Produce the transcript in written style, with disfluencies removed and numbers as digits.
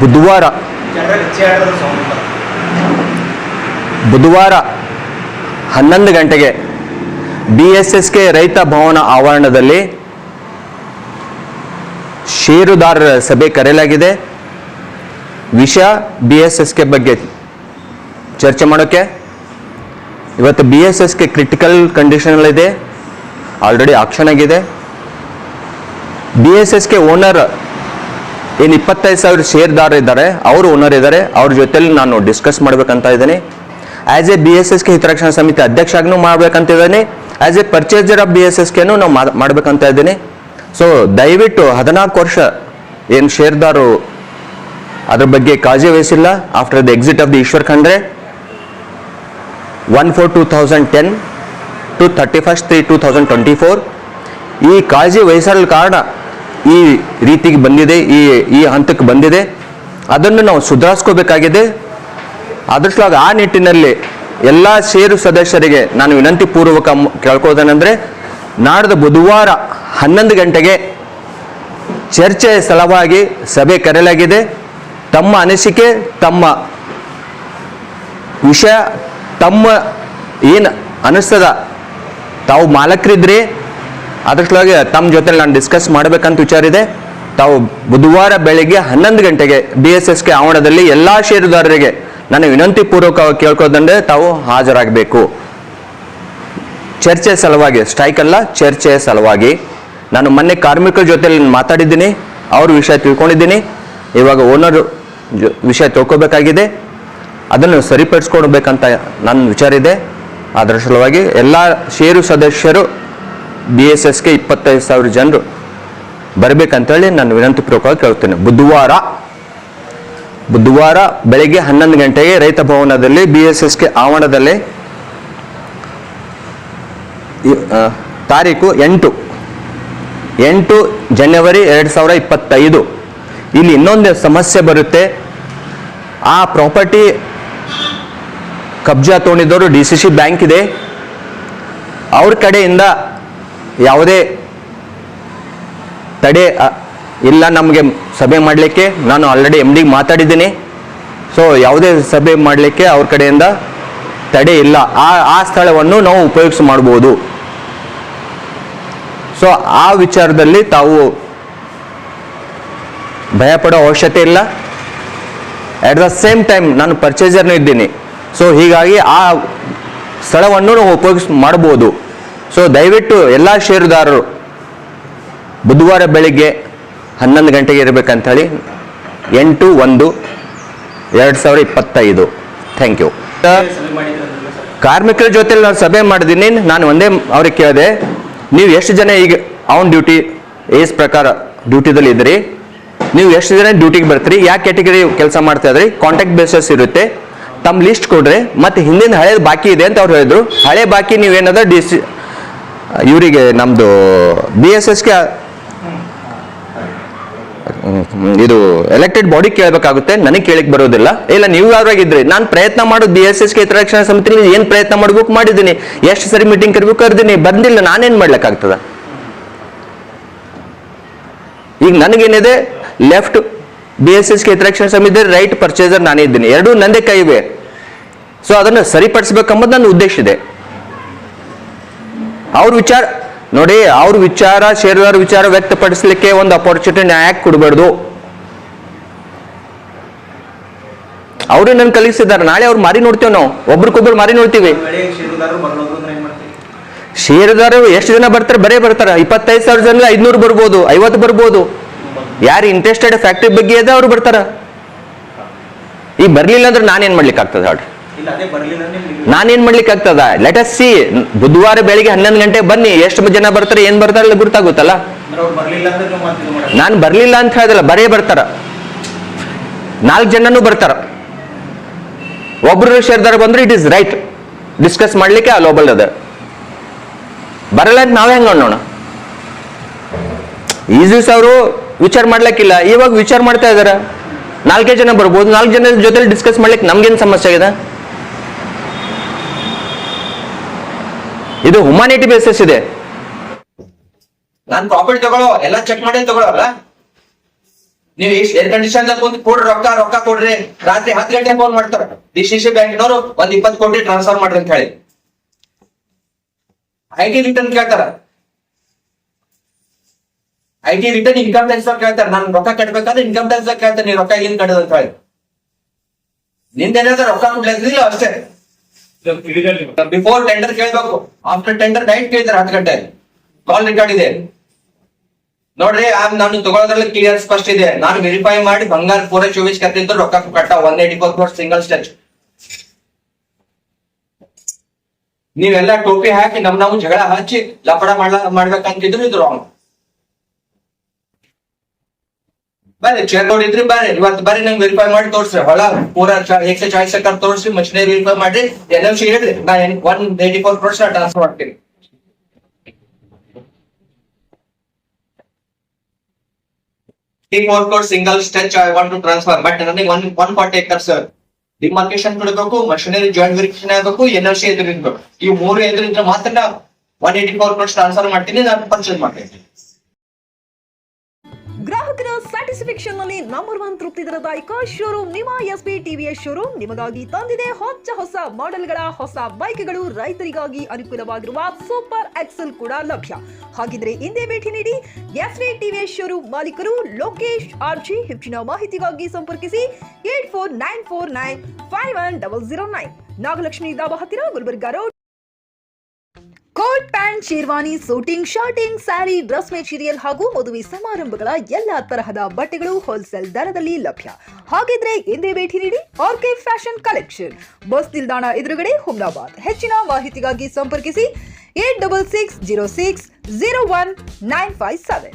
ಬುಧವಾರ 11 ಗಂಟೆಗೆ BSSK ರೈತ ಭವನ ಆವರಣದಲ್ಲಿ ಷೇರುದಾರರ ಸಭೆ ಕರೆಯಲಾಗಿದೆ. ವಿಷಯ BSSK ಬಗ್ಗೆ ಚರ್ಚೆ ಮಾಡೋಕ್ಕೆ. ಇವತ್ತು BSSK ಕ್ರಿಟಿಕಲ್ ಕಂಡೀಷನ್ ಇದೆ, ಆಲ್ರೆಡಿ ಆಕ್ಷನ್ ಆಗಿದೆ. BSSK ಓನರ್ ಏನು 25,000 ಷೇರ್ದಾರ ಇದ್ದಾರೆ, ಅವರು ಓನರ್ ಇದ್ದಾರೆ, ಅವ್ರ ಜೊತೆಲಿ ನಾನು ಡಿಸ್ಕಸ್ ಮಾಡ್ಬೇಕಂತ ಇದ್ದೀನಿ. ಆಸ್ ಎ BSSK ಹಿತರಕ್ಷಣಾ ಸಮಿತಿ ಅಧ್ಯಕ್ಷ ಆಗನೂ ಮಾಡ್ಬೇಕಂತ ಇದ್ದೀನಿ. ಆಸ್ ಎ ಪರ್ಚೇಸರ್ ಆಫ್ BSSKನೂ ನಾವು ಮಾಡ್ಬೇಕಂತ ಇದ್ದೀನಿ. ಸೊ ದಯವಿಟ್ಟು 14 ವರ್ಷ ಏನು ಷೇರ್ದಾರು ಅದ್ರ ಬಗ್ಗೆ ಕಾಳಜಿ ವಹಿಸಿಲ್ಲ. After the exit of the Eshwar Khandre 1/4/2010 to 31/3/2024 ಈ ಕಾಳಜಿ ವಹಿಸಲು ಕಾರಣ ಈ ರೀತಿಗೆ ಬಂದಿದೆ, ಈ ಹಂತಕ್ಕೆ ಬಂದಿದೆ. ಅದನ್ನು ನಾವು ಸುಧಾರಿಸ್ಕೋಬೇಕಾಗಿದೆ. ಅದರೊಳಗೆ ಆ ನಿಟ್ಟಿನಲ್ಲಿ ಎಲ್ಲ ಷೇರು ಸದಸ್ಯರಿಗೆ ನಾನು ವಿನಂತಿ ಪೂರ್ವಕ ಕೇಳ್ಕೋದೇನೆಂದರೆ, ನಾಡ್ದು ಬುಧವಾರ 11 ಗಂಟೆಗೆ ಚರ್ಚೆಯ ಸಲುವಾಗಿ ಸಭೆ ಕರೆಯಲಾಗಿದೆ. ತಮ್ಮ ಅನಿಸಿಕೆ, ತಮ್ಮ ವಿಷಯ, ತಮ್ಮ ಏನು ಅನಿಸ್ತದ, ತಾವು ಮಾಲಕರಿದ್ರಿ, ಅದರೊಳಗೆ ತಮ್ಮ ಜೊತೆ ನಾನು ಡಿಸ್ಕಸ್ ಮಾಡಬೇಕಂತ ವಿಚಾರ ಇದೆ. ತಾವು ಬುಧವಾರ ಬೆಳಗ್ಗೆ 11 ಗಂಟೆಗೆ BSSK ಆವರಣದಲ್ಲಿ ಎಲ್ಲ ಷೇರುದಾರರಿಗೆ ನಾನು ವಿನಂತಿ ಪೂರ್ವಕವಾಗಿ ಕೇಳ್ಕೋದಂದ್ರೆ ತಾವು ಹಾಜರಾಗಬೇಕು. ಚರ್ಚೆ ಸಲುವಾಗಿ, ಸ್ಟ್ರೈಕ್ ಅಲ್ಲ, ಚರ್ಚೆಯ ಸಲುವಾಗಿ. ನಾನು ಮೊನ್ನೆ ಕಾರ್ಮಿಕರ ಜೊತೆ ಮಾತಾಡಿದ್ದೀನಿ, ಅವ್ರ ವಿಷಯ ತಿಳ್ಕೊಂಡಿದ್ದೀನಿ. ಇವಾಗ ಓನರ್ ವಿಷಯ ತಿಳ್ಕೊಬೇಕಾಗಿದೆ, ಅದನ್ನು ಸರಿಪಡಿಸ್ಕೊಡ್ಬೇಕಂತ ನನ್ನ ವಿಚಾರ ಇದೆ. ಅದರ ಸಲುವಾಗಿ ಎಲ್ಲ ಷೇರು ಸದಸ್ಯರು BSSK 25,000 ಜನರು ಬರಬೇಕಂತೇಳಿ ನಾನು ವಿನಂತಿ ಪೂರ್ವಕವಾಗಿ ಕೇಳ್ತೇನೆ. ಬುಧವಾರ ಬೆಳಗ್ಗೆ 11 ಗಂಟೆಗೆ ರೈತ ಭವನದಲ್ಲಿ BSSK ಆವರಣದಲ್ಲಿ ತಾರೀಕು 8 ಜನವರಿ 2025. ಇಲ್ಲಿ ಇನ್ನೊಂದು ಸಮಸ್ಯೆ ಬರುತ್ತೆ. ಆ ಪ್ರಾಪರ್ಟಿ ಕಬ್ಜಾ ತೊಗೊಂಡಿದ್ದವರು DCC ಬ್ಯಾಂಕ್ ಇದೆ, ಅವ್ರ ಕಡೆಯಿಂದ ಯಾವುದೇ ತಡೆ ಇಲ್ಲ ನಮಗೆ ಸಭೆ ಮಾಡಲಿಕ್ಕೆ. ನಾನು ಆಲ್ರೆಡಿ MD ಮಾತಾಡಿದ್ದೀನಿ. ಸೊ ಯಾವುದೇ ಸಭೆ ಮಾಡಲಿಕ್ಕೆ ಅವ್ರ ಕಡೆಯಿಂದ ತಡೆ ಇಲ್ಲ. ಆ ಸ್ಥಳವನ್ನು ನಾವು ಉಪಯೋಗಿಸ ಮಾಡ್ಬೋದು. ಸೊ ಆ ವಿಚಾರದಲ್ಲಿ ತಾವು ಭಯಪಡೋ ಅವಶ್ಯಕತೆ ಇಲ್ಲ. ಅಟ್ ದ ಸೇಮ್ ಟೈಮ್ ನಾನು ಪರ್ಚೇಸರ್ನೂ ಇದ್ದೀನಿ. ಸೊ ಹೀಗಾಗಿ ಆ ಸ್ಥಳವನ್ನು ನಾವು ಉಪಯೋಗಿಸ್ ಮಾಡ್ಬೋದು. ಸೊ ದಯವಿಟ್ಟು ಎಲ್ಲ ಷೇರುದಾರರು ಬುಧವಾರ ಬೆಳಿಗ್ಗೆ 11 ಗಂಟೆಗೆ ಇರಬೇಕಂತ ಹೇಳಿ 8/1/2025. Thank you. ಕಾರ್ಮಿಕರ ಜೊತೆ ನಾನು ಸಭೆ ಮಾಡಿದ್ದೀನಿ. ನಾನು ಒಂದೇ ಅವ್ರಿಗೆ ಕೇಳಿದೆ, ನೀವು ಎಷ್ಟು ಜನ ಈಗ ಆನ್ ಡ್ಯೂಟಿ ಏಸ್ ಪ್ರಕಾರ ಡ್ಯೂಟಿದಲ್ಲಿ ಇದ್ರಿ, ನೀವು ಎಷ್ಟು ಜನ ಡ್ಯೂಟಿಗೆ ಬರ್ತೀರಿ, ಯಾವ ಕ್ಯಾಟಗರಿ ಕೆಲಸ ಮಾಡ್ತಾ ಇದ್ರಿ, ಕಾಂಟ್ಯಾಕ್ಟ್ ಬೇಸಸ್ ಇರುತ್ತೆ, ತಮ್ಮ ಲಿಸ್ಟ್ ಕೊಡ್ರಿ. ಮತ್ತು ಹಿಂದಿನ ಹಳೇದು ಬಾಕಿ ಇದೆ ಅಂತ ಅವ್ರು ಹೇಳಿದ್ರು. ಹಳೆ ಬಾಕಿ ನೀವೇನದ ಇವರಿಗೆ ನಮ್ಮದು BSSK ಇದು ಎಲೆಕ್ಟೆಡ್ ಬಾಡಿ ಕೇಳಬೇಕಾಗುತ್ತೆ, ನನಗೆ ಕೇಳಕ್ಕೆ ಬರೋದಿಲ್ಲ. ಇಲ್ಲ ನೀವು ಯಾವ್ದಾಗಿದ್ರಿ, ನಾನು ಪ್ರಯತ್ನ ಮಾಡೋದು BSSK ಹಿತರಕ್ಷಣಾ ಸಮಿತಿಲಿ ಏನು ಪ್ರಯತ್ನ ಮಾಡ್ಬೇಕು ಮಾಡಿದ್ದೀನಿ, ಎಷ್ಟು ಸರಿ ಮೀಟಿಂಗ್ ಕರ್ಬೇಕು ಕರೆದಿನಿ, ಬಂದಿಲ್ಲ, ನಾನೇನು ಮಾಡ್ಲಿಕ್ಕಾಗ್ತದ? ಈಗ ನನಗೇನಿದೆ, ಲೆಫ್ಟ್ BSSK ಹಿತರಕ್ಷಣಾ ಸಮಿತಿ, ರೈಟ್ ಪರ್ಚೇಸರ್ ನಾನೇ ಇದ್ದೀನಿ, ಎರಡೂ ನಂದೇ ಕೈ ಇವೆ. ಸೊ ಅದನ್ನು ಸರಿಪಡಿಸ್ಬೇಕಂಬುದು ನನ್ನ ಉದ್ದೇಶ ಇದೆ. ಅವ್ರ ವಿಚಾರ ನೋಡಿ, ಅವ್ರ ವಿಚಾರ, ಷೇರುದಾರ ವಿಚಾರ ವ್ಯಕ್ತಪಡಿಸಲಿಕ್ಕೆ ಒಂದು ಅಪರ್ಚುನಿಟಿ ನ್ಯಾಯಕ್ಕೆ ಕೊಡಬಾರ್ದು. ಅವರು ನನ್ನ ಕಲಿಸಿದ್ದಾರೆ, ನಾಳೆ ಅವ್ರು ಮಾರಿ ನೋಡ್ತೇವೆ, ನಾವು ಒಬ್ರಿಗೊಬ್ರು ಮಾರಿ ನೋಡ್ತೀವಿ. ಷೇರುದಾರರು ಎಷ್ಟು ಜನ ಬರ್ತಾರೆ? ಬರೇ ಬರ್ತಾರೆ. 25,000 ಜನ 500 ಬರ್ಬೋದು, 50 ಬರ್ಬೋದು. ಯಾರು ಇಂಟ್ರೆಸ್ಟೆಡ್ ಫ್ಯಾಕ್ಟ್ರಿ ಬಗ್ಗೆ ಇದೆ ಅವ್ರು ಬರ್ತಾರ. ಈಗ ಬರ್ಲಿಲ್ಲ ಅಂದ್ರೆ ನಾನೇನ್ ಮಾಡ್ಲಿಕ್ಕೆ ಆಗ್ತದ ಹೇಳ್ರಿ? ನಾನೇನ್ ಮಾಡ್ಲಿಕ್ಕೆ ಆಗ್ತದ? Let us see. ಬುಧವಾರ ಬೆಳಿಗ್ಗೆ 11 ಗಂಟೆಗೆ ಬನ್ನಿ. ಎಷ್ಟು ಜನ ಬರ್ತಾರೆ, ಏನ್ ಬರ್ತಾರಲ್ಲ ಗೊತ್ತಾಗುತ್ತಲ್ಲ. ನಾನು ಬರ್ಲಿಲ್ಲ ಅಂತ ಹೇಳಿದಲ್ಲ, ಬರೇ ಬರ್ತಾರ. 4 ಜನನೂ ಬರ್ತಾರ. ಒಬ್ರು ಷೇರ್ದಾರ ಬಂದ್ರೆ ಇಟ್ ಇಸ್ ರೈಟ್, ಡಿಸ್ಕಸ್ ಮಾಡ್ಲಿಕ್ಕೆ ಅಲೋಬಲ್ ಅದ. ಬರಲ್ಲ ಅಂತ ನಾವೇ ಹೆಂಗ ನೋಡೋಣ? ಈ ದಿವಸ ಅವರು ವಿಚಾರ ಮಾಡ್ಲಿಕ್ಕಿಲ್ಲ, ಇವಾಗ ವಿಚಾರ ಮಾಡ್ತಾ ಇದಾರ. 4 ಜನ ಬರ್ಬೋದು, 4 ಜನ ಜೊತೆ ಡಿಸ್ಕಸ್ ಮಾಡ್ಲಿಕ್ಕೆ ನಮ್ಗೇನ್ ಸಮಸ್ಯೆ ಆಗಿದೆ? ಇದು ಹ್ಯುಮ್ಯಾನಿಟಿ ಬೇಸಿಸ್ ಇದೆ. ನಾನು ಪ್ರಾಪರ್ಟಿ ತಗೊಳ್ಳೋ ಎಲ್ಲ ಚೆಕ್ ಮಾಡಿ ತಗೊಳ್ಳೋಲ್ಲ. ನೀವು ಎಷ್ಟು ಏರ್ ಕಂಡೀಷನ್ ಕುಂತ ಕೊಡ್ರಿ ರೊಕ್ಕ ಕೊಡ್ರಿ, ರಾತ್ರಿ 10 ಗಂಟೆ ಫೋನ್ ಮಾಡ್ತಾರ DCC ಬ್ಯಾಂಕಿನವರು ಒಂದ್ 20 ಕೋಟಿ ಟ್ರಾನ್ಸ್ಫರ್ ಮಾಡ್ರಿ ಅಂತ ಹೇಳಿ. IT ರಿಟರ್ನ್ ಕೇಳ್ತಾರ, IT ರಿಟರ್ನ್ ಇನ್ಕಮ್ ಟ್ಯಾಕ್ಸ್ ಕೇಳ್ತಾರ. ನಾನು ರೊಕ್ಕ ಕಟ್ಬೇಕಾದ್ರೆ ಇನ್ಕಮ್ ಟ್ಯಾಕ್ಸ್ ಕೇಳ್ತಾರೆ, ನೀವ್ ರೊಕ್ಕ ಏನ್ ಕಟ್ಟದ ಅಂತ ಹೇಳಿ. ನಿಂದೇನಾದ್ರೆ ರೊಕ್ಕ ಕೊಡ್ಲಿಲ್ಲ ಅಷ್ಟೇ. ಬಿಫೋರ್ ಟೆಂಡರ್ ಕೇಳ್ಬೇಕು, ಆಫ್ಟರ್ ಟೆಂಡರ್ ನೈಟ್ ಕೇಳ್ತಾರೆ 10 ಗಂಟೆ. ಕಾಲ್ ರೆಕಾರ್ಡ್ ಇದೆ ನೋಡ್ರಿ. ನಾನು ತಗೊಳ್ಳೋದ್ರಲ್ಲಿ ಕ್ಲಿಯರ್ ಸ್ಪಷ್ಟ ಇದೆ. ನಾನು ವೆರಿಫೈ ಮಾಡಿ ಬಂಗಾರ ಪೂರ 24 ಕತ್ತಿದ್ದು ರೊಕ್ಕ ಕಟ್ಟ 184 crore ಸಿಂಗಲ್ ಸ್ಟೆಚ್. ನೀವೆಲ್ಲ ಟೋಪಿ ಹಾಕಿ ನಾವು ಜಗಳ ಹಚ್ಚಿ ಲಪಡ ಮಾಡ್ಬೇಕಂತಿದ್ರು ಇದು ರಾಂಗ್. ಬರ್ರಿ ಚೆಕ್ ನೋಡಿದ್ರಿ, ಬರ್ರಿ ಇವತ್ತು ಬರ್ರಿ ನಂಗೆ ವೆರಿಫೈ ಮಾಡಿ ತೋರಿಸ್ರಿ. ಹೊಳ ಪೂರ 140 ಎಕರೆ ತೋರಿಸ್ರಿ, ಮಷಿನರಿ ವೆರಿಫೈ ಮಾಡಿ NFC ಹೇಳ್ರಿ. ನಾ 184 crores ಟ್ರಾನ್ಸ್ಫರ್ ಮಾಡ್ತೀನಿ. T4 crore single stretch I want to transfer, but ನನಗೆ 140 acres ಡಿಮಾರ್ಕೇಶನ್ ಕೊಡಬೇಕು, ಮಷಿನರಿ ಜಾಯಿಂಟ್ ವೆರಿಫಿಕೇಶನ್ ಆಗಬೇಕು, NFC ಎದುರಿರ್ಬೇಕು. ಈ 3 ಎದುರಿದ್ರೆ ಮಾತ್ರ 184 crores ಟ್ರಾನ್ಸ್ಫರ್ ಮಾಡ್ತೀನಿ, ನಾನು ಪರ್ಚೇಸ್ ಮಾಡ್ತೀನಿ. ಗ್ರಾಹಕರ ಸ್ಯಾಟಿಸ್ಫ್ಯಾಕ್ಷನ್ ನಲ್ಲಿ ನಂಬರ್ 1 ತೃಪ್ತಿ ದರದಾಯಕ ಶೋರೂಮ್ ನಿಮ್ಮ SP TVS ಶೋರೂಮ್ ನಿಮಗಾಗಿ ತಂದಿದೆ ಹೊಸ ಮಾಡೆಲ್ಗಳ ಹೊಸ ಬೈಕ್ಗಳು. ರೈತರಿಗಾಗಿ ಅನುಕೂಲವಾಗಿರುವ ಸೂಪರ್ ಎಕ್ಸೆಲ್ ಕೂಡ ಲಭ್ಯ. ಹಾಗಿದ್ರೆ ಹಿಂದೆ ಭೇಟಿ ನೀಡಿ SP TVS ಶೋರೂಮ್ ಮಾಲೀಕರು ಲೋಕೇಶ್ RG. ಹೆಚ್ಚಿನ ಮಾಹಿತಿಗಾಗಿ ಸಂಪರ್ಕಿಸಿ 8494951009, ನಾಗಲಕ್ಷ್ಮಿ ದಾಬಾ ಹತ್ತಿರ, Gulbarga road. Coat pant, sherwani, suiting, shirting, sari, dress material ಹಾಗೂ ಮದುವೆ ಸಮಾರಂಭಗಳ ಎಲ್ಲಾ ತರಹದ ಬಟ್ಟೆಗಳು ಹೋಲ್ಸೇಲ್ ದರದಲ್ಲಿ ಲಭ್ಯ. ಹಾಗಿದ್ರೆ ಹಿಂದೆ ಭೇಟಿ ನೀಡಿ RK ಫ್ಯಾಷನ್ ಕಲೆಕ್ಷನ್, ಬಸ್ ನಿಲ್ದಾಣ ಎದುರುಗಡೆ, ಹುಮ್ನಾಬಾದ್. ಹೆಚ್ಚಿನ ಮಾಹಿತಿಗಾಗಿ ಸಂಪರ್ಕಿಸಿ 8660601957.